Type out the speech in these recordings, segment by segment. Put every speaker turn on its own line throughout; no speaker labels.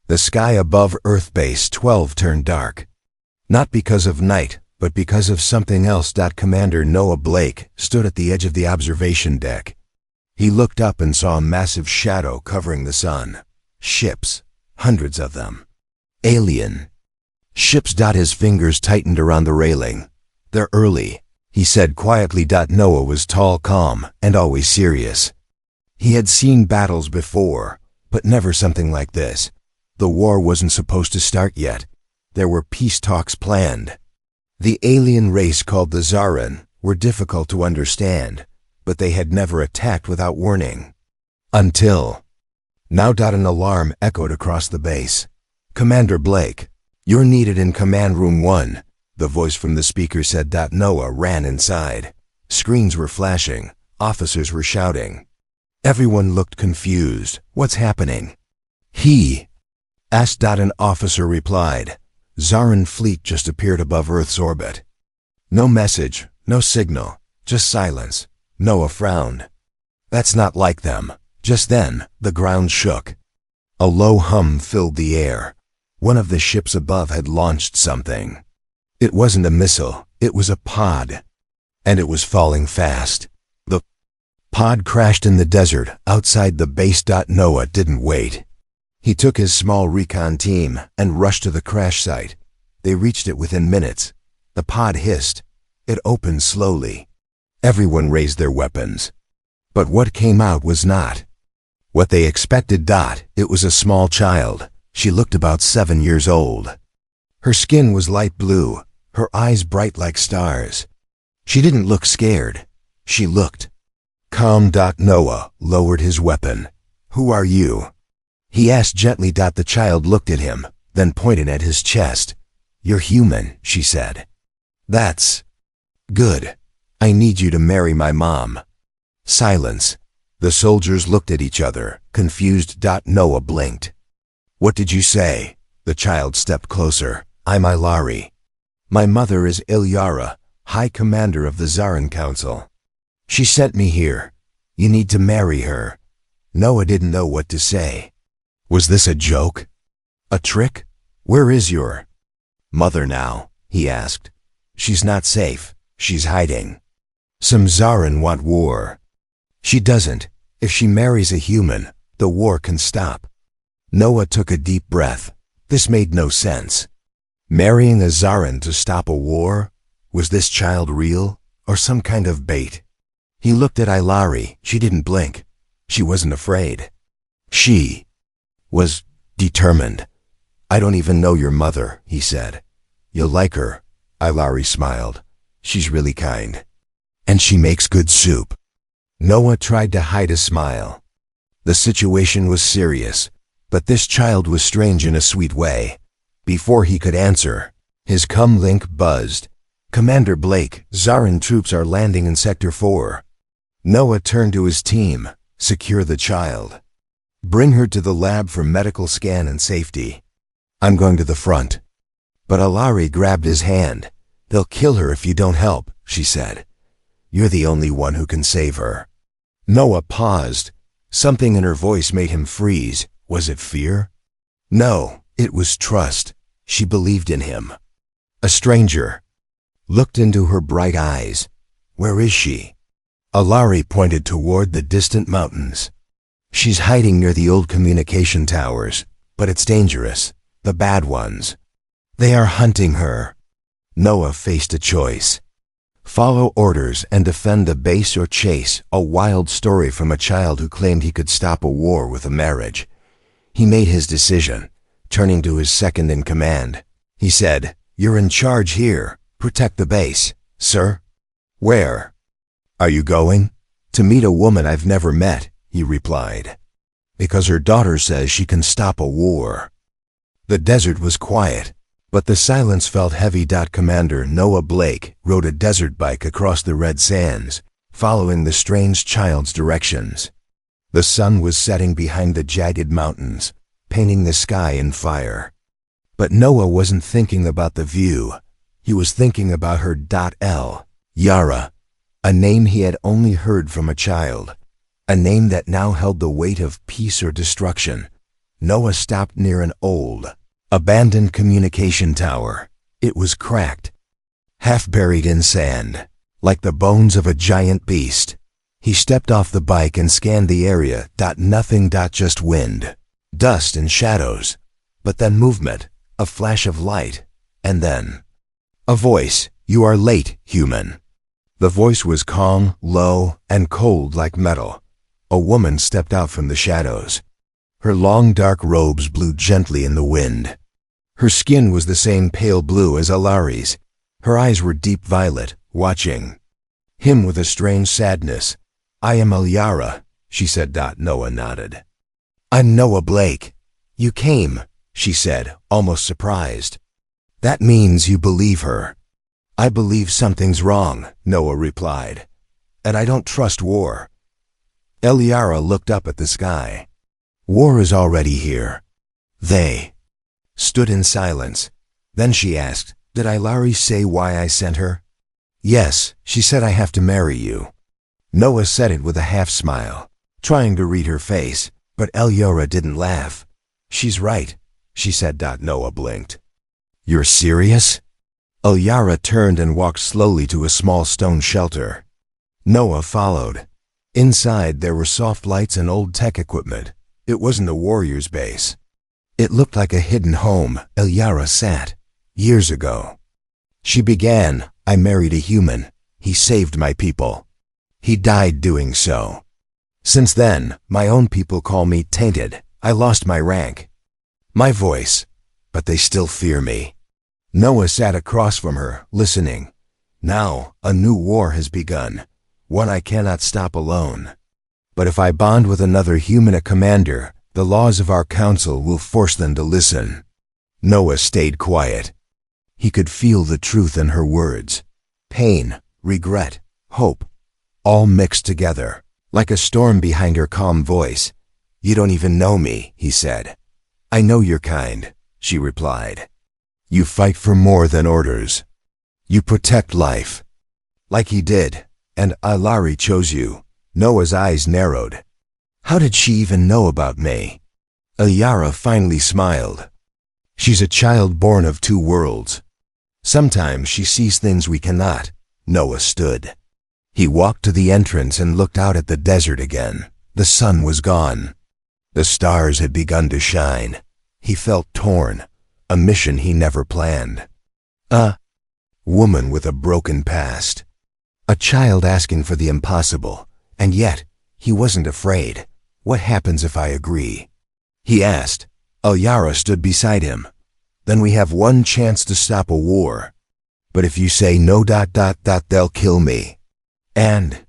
The sky above Earth Base 12 turned dark. Not because of night, but because of something else. Commander Noah Blake stood at the edge of the observation deck. He looked up and saw a massive shadow covering the sun. Ships, hundreds of them. Alien ships. His fingers tightened around the railing. "They're early," he said quietly. Noah was tall, calm, and always serious. He had seen battles before, but never something like this. The war wasn't supposed to start yet. There were peace talks planned. The alien race called the Zaran were difficult to understand, but they had never attacked without warning. Until now. An alarm echoed across the base. "Commander Blake, you're needed in Command Room 1, the voice from the speaker said. Noah ran inside. Screens were flashing. Officers were shouting. Everyone looked confused. "What's happening?" He asked. An officer replied. "Zaran fleet just appeared above Earth's orbit. No message, no signal, just silence." Noah frowned. "That's not like them." Just then, the ground shook. A low hum filled the air. One of the ships above had launched something. It wasn't a missile, it was a pod. And it was falling fast. The pod crashed in the desert outside the base. Noah didn't wait. He took his small recon team and rushed to the crash site. They reached it within minutes. The pod hissed. It opened slowly. Everyone raised their weapons. But what came out was not what they expected. It was a small child. She looked about 7 years old. Her skin was light blue, her eyes bright like stars. She didn't look scared. She looked calm. Noah lowered his weapon. "Who are you?" he asked gently. The child looked at him, then pointed at his chest. "You're human," she said. "That's good. I need you to marry my mom." Silence. The soldiers looked at each other, confused. Noah blinked. "What did you say?" The child stepped closer. "I'm Ilari. My mother is Ilyara, High Commander of the Zaran Council. She sent me here. You need to marry her." Noah didn't know what to say. Was this a joke? A trick? "Where is your mother now?" he asked. "She's not safe. She's hiding. Some Zaran want war." "She doesn't. If she marries a human, the war can stop." Noah took a deep breath. This made no sense. Marrying a Zaran to stop a war? Was this child real, or some kind of bait? He looked at Ilari. She didn't blink. She wasn't afraid. She was determined. "I don't even know your mother," he said. "You'll like her." Ilari smiled. "She's really kind. And she makes good soup." Noah tried to hide a smile. The situation was serious, but this child was strange in a sweet way. Before he could answer, his comlink buzzed. "Commander Blake, Zaran troops are landing in Sector 4. Noah turned to his team. "Secure the child. Bring her to the lab for medical scan and safety. I'm going to the front." But Ilari grabbed his hand. "They'll kill her if you don't help," she said. "You're the only one who can save her." Noah paused. Something in her voice made him freeze. Was it fear? No, it was trust. She believed in him. A stranger looked into her bright eyes. "Where is she?" Ilari pointed toward the distant mountains. "She's hiding near the old communication towers, but it's dangerous. The bad ones. They are hunting her." Noah faced a choice. Follow orders and defend the base or chase a wild story from a child who claimed he could stop a war with a marriage. He made his decision. Turning to his second in command, he said, "You're in charge here. Protect the base." "Sir?" "Where are you going?" "To meet a woman I've never met," he replied. "Because her daughter says she can stop a war." The desert was quiet, but the silence felt heavy. Commander Noah Blake rode a desert bike across the red sands, following the strange child's directions. The sun was setting behind the jagged mountains, painting the sky in fire. But Noah wasn't thinking about the view. He was thinking about her. Yara, a name he had only heard from a child, a name that now held the weight of peace or destruction. Noah stopped near an old, abandoned communication tower. It was cracked, half buried in sand, like the bones of a giant beast. He stepped off the bike and scanned the area. Nothing. Just wind, dust and shadows. But then movement, a flash of light, and then a voice. "You are late, human." The voice was calm, low, and cold like metal. A woman stepped out from the shadows. Her long dark robes blew gently in the wind. Her skin was the same pale blue as Alari's. Her eyes were deep violet, watching him with a strange sadness. "I am Ilyara," she said. Noah nodded. "I'm Noah Blake." "You came," she said, almost surprised. "That means you believe her." "I believe something's wrong," Noah replied. "And I don't trust war." Ilyara looked up at the sky. "War is already here." They stood in silence. Then she asked, "Did Ilari say why I sent her?" "Yes, she said I have to marry you." Noah said it with a half-smile, trying to read her face, but Ilyara didn't laugh. "She's right," she said. Noah blinked. "You're serious?" Ilyara turned and walked slowly to a small stone shelter. Noah followed. Inside there were soft lights and old tech equipment. It wasn't a warrior's base. It looked like a hidden home. Ilyara sat. "Years ago," she began, "I married a human. He saved my people. He died doing so. Since then, my own people call me tainted. I lost my rank, my voice, but they still fear me." Noah sat across from her, listening. "Now, a new war has begun, one I cannot stop alone. But if I bond with another human, a commander, the laws of our council will force them to listen." Noah stayed quiet. He could feel the truth in her words. Pain, regret, hope, all mixed together, like a storm behind her calm voice. "You don't even know me," he said. "I know your kind," she replied. "You fight for more than orders. You protect life, like he did, and Ilari chose you." Noah's eyes narrowed. "How did she even know about me?" Ilyara finally smiled. "She's a child born of two worlds. Sometimes she sees things we cannot." Noah stood. He walked to the entrance and looked out at the desert again. The sun was gone. The stars had begun to shine. He felt torn, a mission he never planned. A woman with a broken past. A child asking for the impossible. And yet, he wasn't afraid. "What happens if I agree?" he asked. Ilyara stood beside him. "Then we have one chance to stop a war. But if you say no, they'll kill me. And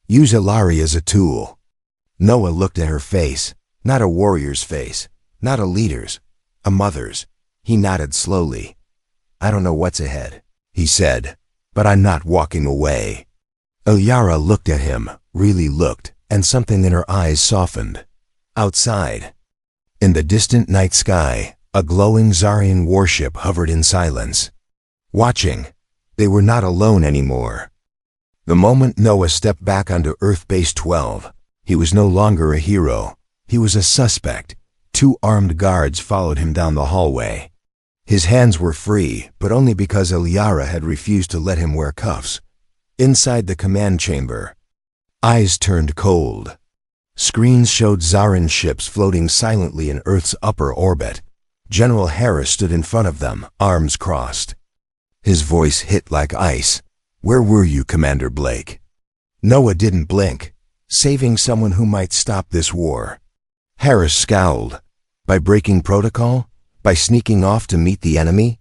use Ilari as a tool." Noah looked at her face, not a warrior's face, not a leader's, a mother's. He nodded slowly. "I don't know what's ahead," he said, "but I'm not walking away." Ilyara looked at him, really looked, and something in her eyes softened. Outside, in the distant night sky, a glowing Zarian warship hovered in silence. Watching, they were not alone anymore. The moment Noah stepped back onto Earth Base 12, he was no longer a hero. He was a suspect. 2 armed guards followed him down the hallway. His hands were free, but only because Ilyara had refused to let him wear cuffs. Inside the command chamber, eyes turned cold. Screens showed Zarin ships floating silently in Earth's upper orbit. General Harris stood in front of them, arms crossed. His voice hit like ice. "Where were you, Commander Blake?" Noah didn't blink. "Saving someone who might stop this war." Harris scowled. "By breaking protocol? By sneaking off to meet the enemy?"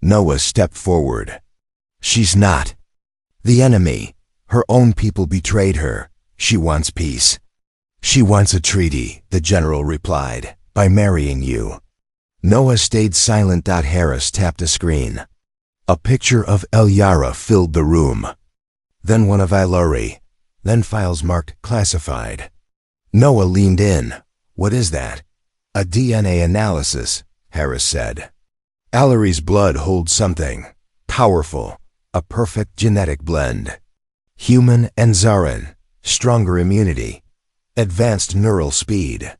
Noah stepped forward. "She's not the enemy. Her own people betrayed her. She wants peace." "She wants a treaty," the general replied, "by marrying you." Noah stayed silent. Harris tapped a screen. A picture of Ilyara filled the room. Then one of Ilari. Then files marked classified. Noah leaned in. "What is that?" "A DNA analysis," Harris said. "Ilari's blood holds something powerful, a perfect genetic blend. Human and Zarin, stronger immunity, advanced neural speed.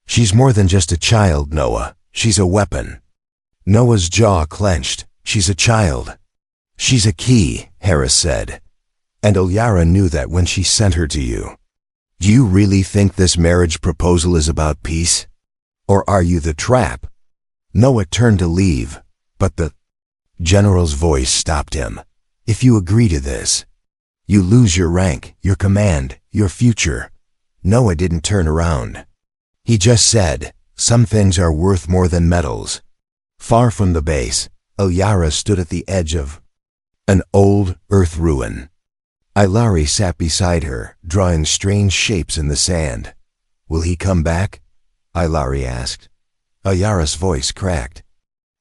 She's more than just a child, Noah. She's a weapon. Noah's jaw clenched. She's a child. She's a key, Harris said. And Ilyara knew that when she sent her to you. Do you really think this marriage proposal is about peace? Or are you the trap? Noah turned to leave, but the general's voice stopped him. If you agree to this, you lose your rank, your command, your future. Noah didn't turn around. He just said, some things are worth more than medals. Far from the base, Ilyara stood at the edge of an old earth ruin. Ilari sat beside her, drawing strange shapes in the sand. Will he come back? Ilari asked. Ilyara's voice cracked.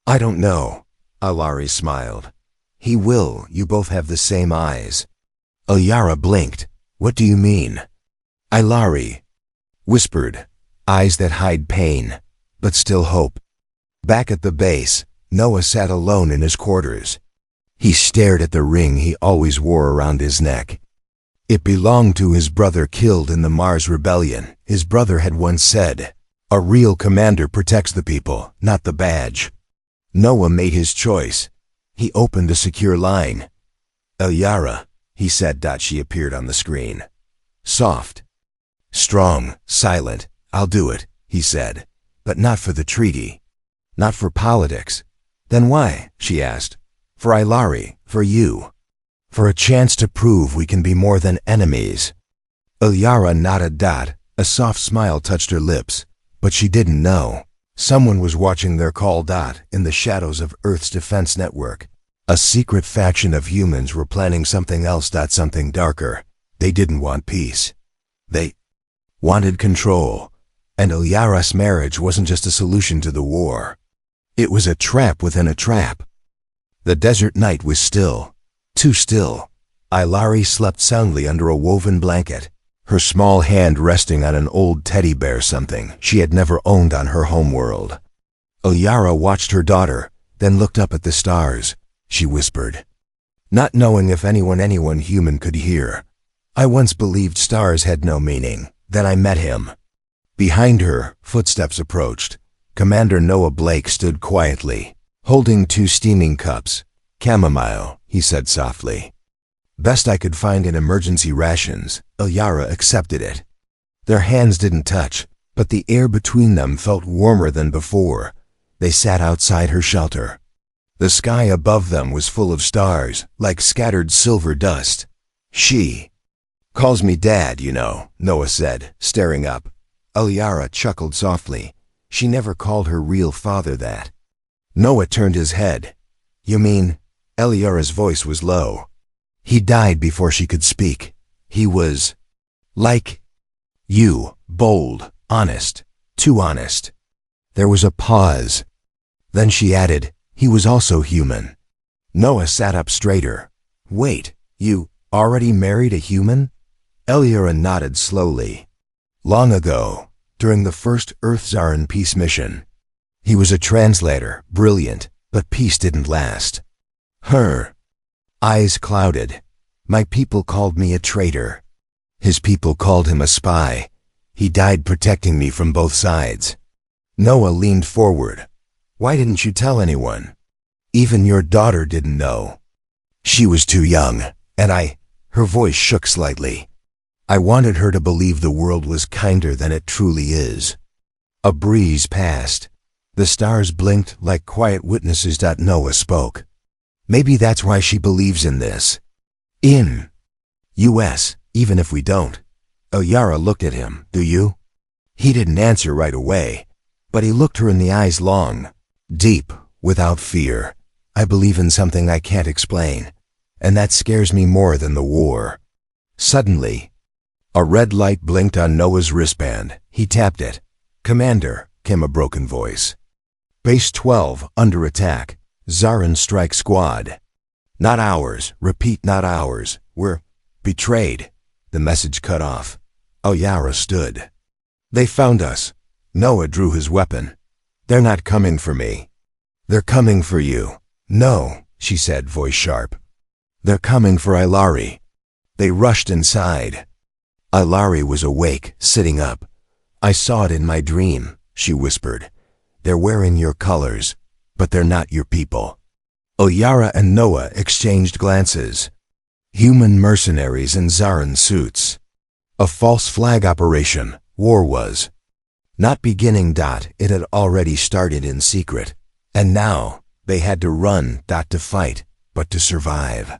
I don't know. Ilari smiled. He will. You both have the same eyes. Ilyara blinked. What do you mean? Ilari whispered, eyes that hide pain, but still hope. Back at the base, Noah sat alone in his quarters. He stared at the ring he always wore around his neck. It belonged to his brother killed in the Mars Rebellion. His brother had once said, a real commander protects the people, not the badge. Noah made his choice. He opened a secure line. Ilyara, he said. She appeared on the screen. Soft. Strong, silent. I'll do it, he said. But not for the treaty. Not for politics. Then why? She asked. For Ilari, for you. For a chance to prove we can be more than enemies. Ilyara nodded. A soft smile touched her lips, but she didn't know. Someone was watching their call. In the shadows of Earth's defense network. A secret faction of humans were planning something else. Something darker. They didn't want peace. They wanted control. And Ilyara's marriage wasn't just a solution to the war. It was a trap within a trap. The desert night was still. Too still. Ilari slept soundly under a woven blanket, her small hand resting on an old teddy bear, something she had never owned on her homeworld. Ilyara watched her daughter, then looked up at the stars. She whispered, not knowing if anyone human could hear. I once believed stars had no meaning. Then I met him. Behind her, footsteps approached. Commander Noah Blake stood quietly, holding 2 steaming cups. Chamomile, he said softly. Best I could find in emergency rations. Ilyara accepted it. Their hands didn't touch, but the air between them felt warmer than before. They sat outside her shelter. The sky above them was full of stars, like scattered silver dust. She calls me Dad, you know, Noah said, staring up. Ilyara chuckled softly. She never called her real father that. Noah turned his head. You mean? Ilyara's voice was low. He died before she could speak. He was like you, bold, honest, too honest. There was a pause. Then she added, he was also human. Noah sat up straighter. Wait, you already married a human? Ilyara nodded slowly. Long ago, during the first Earth-Zaran peace mission. He was a translator, brilliant, but peace didn't last. Her eyes clouded. My people called me a traitor. His people called him a spy. He died protecting me from both sides. Noah leaned forward. Why didn't you tell anyone? Even your daughter didn't know. She was too young, and her voice shook slightly. I wanted her to believe the world was kinder than it truly is. A breeze passed. The stars blinked like quiet witnesses. Noah spoke. Maybe that's why she believes in this. In U.S., even if we don't. Ilyara looked at him. Do you? He didn't answer right away, but he looked her in the eyes long, deep, without fear. I believe in something I can't explain, and that scares me more than the war. Suddenly, a red light blinked on Noah's wristband. He tapped it. Commander, came a broken voice. Base 12, under attack. Zaran Strike Squad. Not ours. Repeat, not ours. We're betrayed. The message cut off. Ilyara stood. They found us. Noah drew his weapon. They're not coming for me. They're coming for you. No, she said, voice sharp. They're coming for Ilari. They rushed inside. Ilari was awake, sitting up. I saw it in my dream. she whispered. "They're wearing your colors, but they're not your people." Ilyara and Noah exchanged glances. Human mercenaries in Zaran suits. A false flag operation, war was. Not beginning. It had already started in secret. And now, they had to run. To fight, but to survive.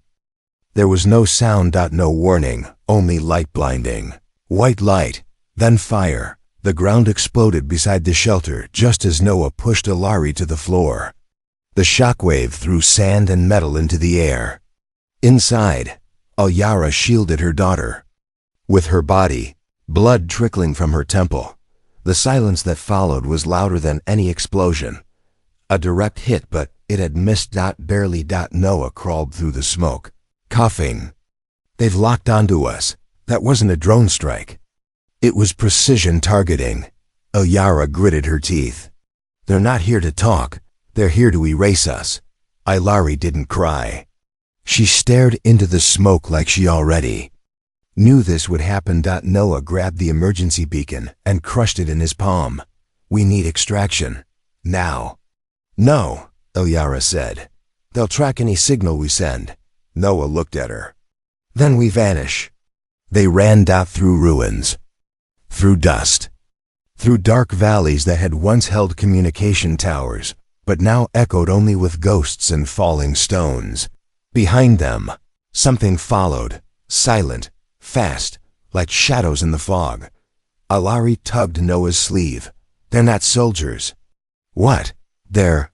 There was no sound. No warning, only light blinding. White light, then fire. The ground exploded beside the shelter just as Noah pushed Ilari to the floor. The shockwave threw sand and metal into the air. Inside, Ilyara shielded her daughter. With her body, blood trickling from her temple. The silence that followed was louder than any explosion. A direct hit, but it had missed. Barely. Noah crawled through the smoke, coughing. "They've locked onto us. That wasn't a drone strike. It was precision targeting." Ilyara gritted her teeth. "They're not here to talk. They're here to erase us." Ilari didn't cry. She stared into the smoke like she already knew this would happen. Noah grabbed the emergency beacon and crushed it in his palm. "We need extraction. Now." "No," Ilyara said. "They'll track any signal we send." Noah looked at her. "Then we vanish." They ran through ruins, through dust, through dark valleys that had once held communication towers, but now echoed only with ghosts and falling stones. Behind them, something followed, silent, fast, like shadows in the fog. Ilari tugged Noah's sleeve. "They're not soldiers." "What?" "They're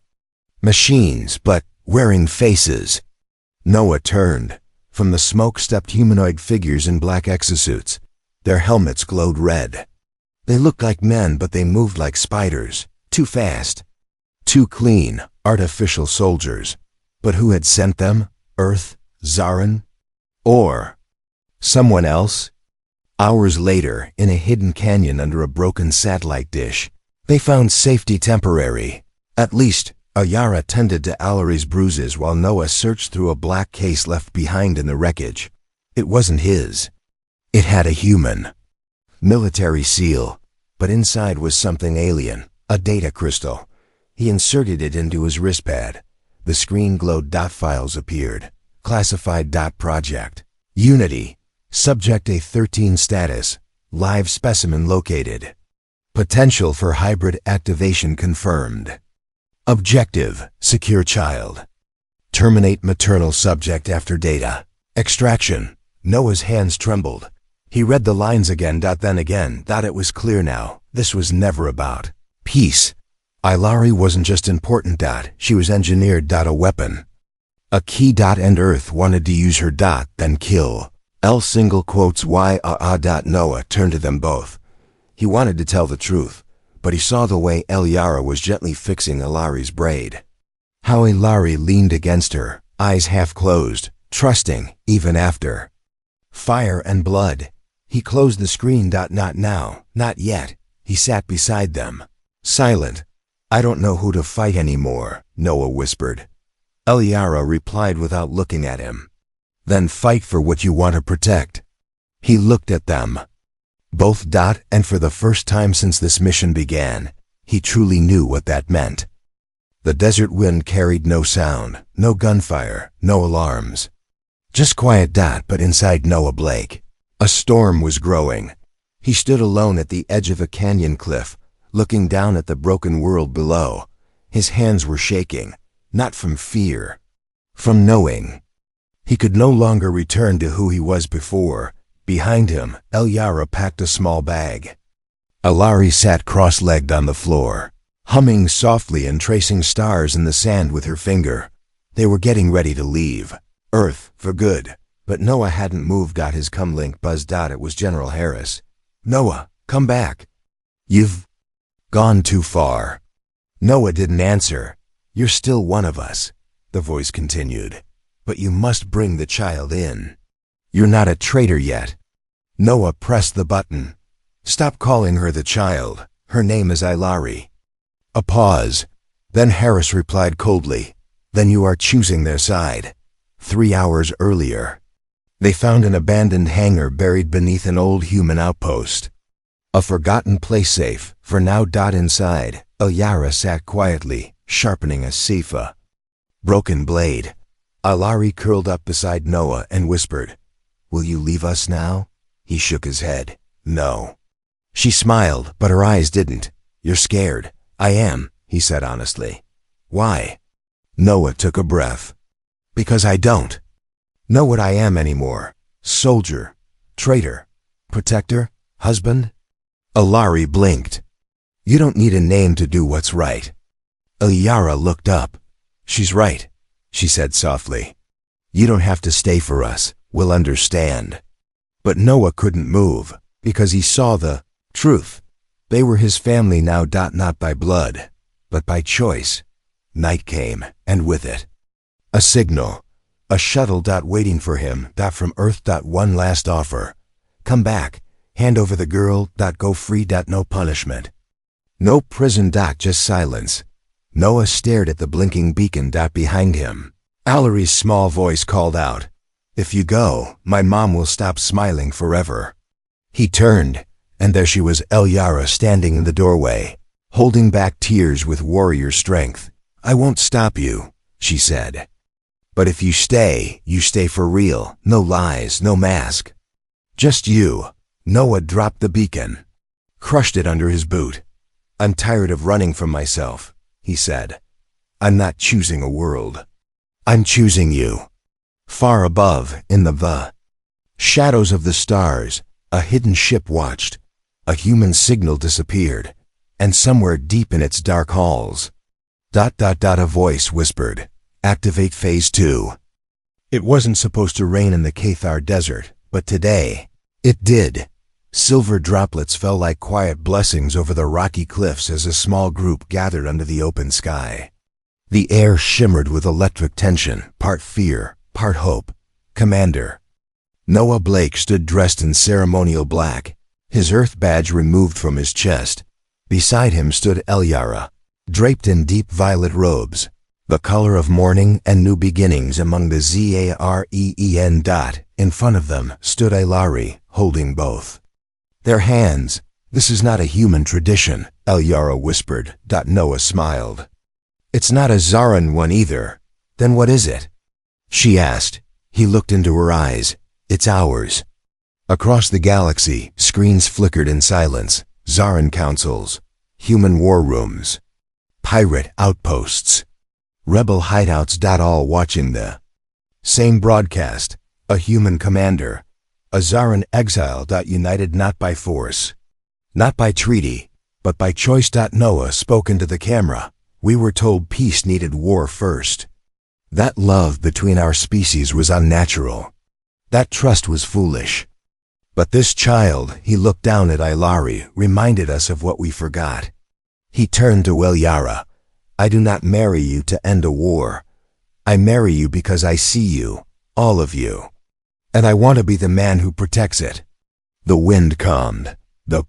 machines, but wearing faces." Noah turned. From the smoke stepped humanoid figures in black exosuits. Their helmets glowed red. They looked like men, but they moved like spiders. Too fast. Too clean, artificial soldiers. But who had sent them? Earth? Zaran? Or someone else? Hours later, in a hidden canyon under a broken satellite dish, they found safety temporary. At least, Ilyara tended to Ilari's bruises while Noah searched through a black case left behind in the wreckage. It wasn't his. It had a human. Military seal. But inside was something alien, a data crystal. He inserted it into his wristpad. The screen glowed. Files appeared. Classified. Project. Unity. Subject A13 status. Live specimen located. Potential for hybrid activation confirmed. Objective, secure child. Terminate maternal subject after data. Extraction. Noah's hands trembled. He read the lines again. Then again. It was clear now. This was never about peace. Ilari wasn't just important. She was engineered. A weapon. A key. And Earth wanted to use her. Then kill. L. Noah turned to them both. He wanted to tell the truth, but he saw the way Ilyara was gently fixing Ilari's braid. How Ilari leaned against her, eyes half closed, trusting, even after. Fire and blood. He closed the screen. Not now, not yet. He sat beside them, silent. "I don't know who to fight anymore," Noah whispered. Ilyara replied without looking at him. "Then fight for what you want to protect." He looked at them. Both. And for the first time since this mission began, he truly knew what that meant. The desert wind carried no sound, no gunfire, no alarms. Just quiet. But inside Noah Blake, a storm was growing. He stood alone at the edge of a canyon cliff, looking down at the broken world below. His hands were shaking, not from fear, from knowing. He could no longer return to who he was before. Behind him, Ilyara packed a small bag. Ilari sat cross-legged on the floor, humming softly and tracing stars in the sand with her finger. They were getting ready to leave Earth for good, but Noah hadn't moved. His comlink buzzed. It was General Harris. "Noah, come back. You've gone too far." Noah didn't answer. "You're still one of us," the voice continued, "but you must bring the child in. You're not a traitor yet." Noah pressed the button. "Stop calling her the child. Her name is Ilari." A pause. Then Harris replied coldly, "Then you are choosing their side." 3 hours earlier, they found an abandoned hangar buried beneath an old human outpost. A forgotten place safe, for now. Inside, Ilyara sat quietly, sharpening a Sci-Fi. Broken blade. Alari curled up beside Noah and whispered, "Will you leave us now?" He shook his head. "No." She smiled, but her eyes didn't. "You're scared." "I am," he said honestly. "Why?" Noah took a breath. "Because I don't know what I am anymore. Soldier, traitor, protector, husband." Alari blinked. "You don't need a name to do what's right." Ilyara looked up. "She's right," she said softly. "You don't have to stay for us. We'll understand." But Noah couldn't move, because he saw the truth. They were his family now. Not by blood, but by choice. Night came, and with it, a signal. A shuttle. Waiting for him. From Earth. One last offer. Come back. Hand over the girl. Go free. No punishment. No prison. Just silence. Noah stared at the blinking beacon. Behind him. Alari's small voice called out, "If you go, my mom will stop smiling forever." He turned, and there she was, Ilyara, standing in the doorway, holding back tears with warrior strength. "I won't stop you," she said. "But if you stay for real. No lies, no mask. Just you." Noah dropped the beacon, crushed it under his boot. "I'm tired of running from myself," he said. "I'm not choosing a world. I'm choosing you." Far above, in the shadows of the stars, a hidden ship watched. A human signal disappeared, and somewhere deep in its dark halls, a voice whispered, "Activate Phase 2. It wasn't supposed to rain in the Cathar Desert, but today, it did. Silver droplets fell like quiet blessings over the rocky cliffs as a small group gathered under the open sky. The air shimmered with electric tension, part fear, part hope. "Commander." Noah Blake stood dressed in ceremonial black, his Earth badge removed from his chest. Beside him stood Ilyara, draped in deep violet robes, the color of morning and new beginnings among the Zareen. In front of them stood Alari, holding both their hands. "This is not a human tradition," Ilyara whispered. Noah smiled. "It's not a Zaran one either." "Then what is it?" she asked. He looked into her eyes. "It's ours." Across the galaxy, screens flickered in silence. Zaran councils, human war rooms, pirate outposts, rebel hideouts. All watching the same broadcast. A human commander, a Zaran exile. United not by force, not by treaty, but by choice. Noah spoke into the camera. "We were told peace needed war first. That love between our species was unnatural. That trust was foolish. But this child," he looked down at Ilari, "reminded us of what we forgot." He turned to Ilyara. "I do not marry you to end a war. I marry you because I see you, all of you. And I want to be the man who protects it." The wind calmed. The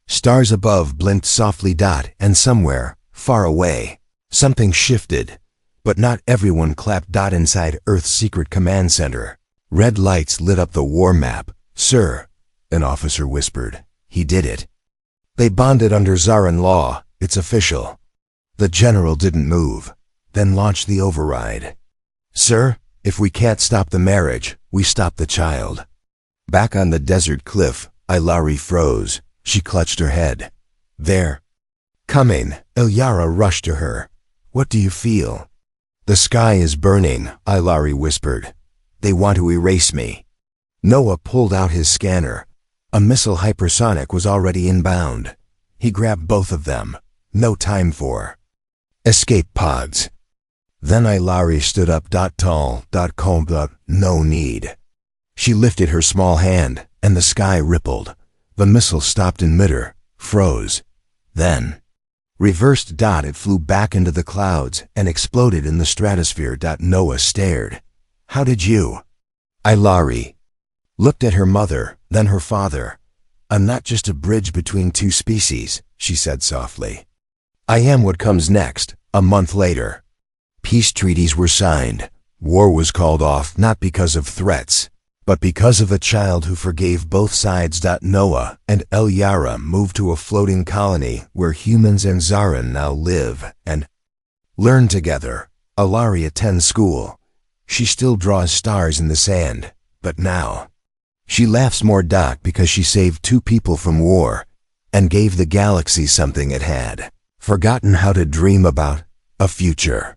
stars above blinked softly. And somewhere, far away, something shifted. But not everyone clapped. Inside Earth's secret command center, red lights lit up the war map. "Sir," an officer whispered. "He did it. They bonded under Zaran law. It's official." The general didn't move, then launched the override. "Sir, if we can't stop the marriage, we stop the child." Back on the desert cliff, Ilari froze. She clutched her head. "They're coming." Ilyara rushed to her. "What do you feel?" "The sky is burning," Ilari whispered. "They want to erase me." Noah pulled out his scanner. A missile hypersonic was already inbound. He grabbed both of them. No time for escape pods. Then Ilari stood up. Tall, calm. "No need." She lifted her small hand, and the sky rippled. The missile stopped in midair, froze, then reversed. It flew back into the clouds and exploded in the stratosphere. Noah stared. "How did you?" Ilari looked at her mother, then her father. "I'm not just a bridge between two species," she said softly. "I am what comes next." A month later, peace treaties were signed. War was called off not because of threats, but because of a child who forgave both sides. Noah and El Yara moved to a floating colony where humans and Zarin now live and learn together. Alari attends school. She still draws stars in the sand, but now she laughs more because she saved 2 people from war and gave the galaxy something it had forgotten how to dream about: a future.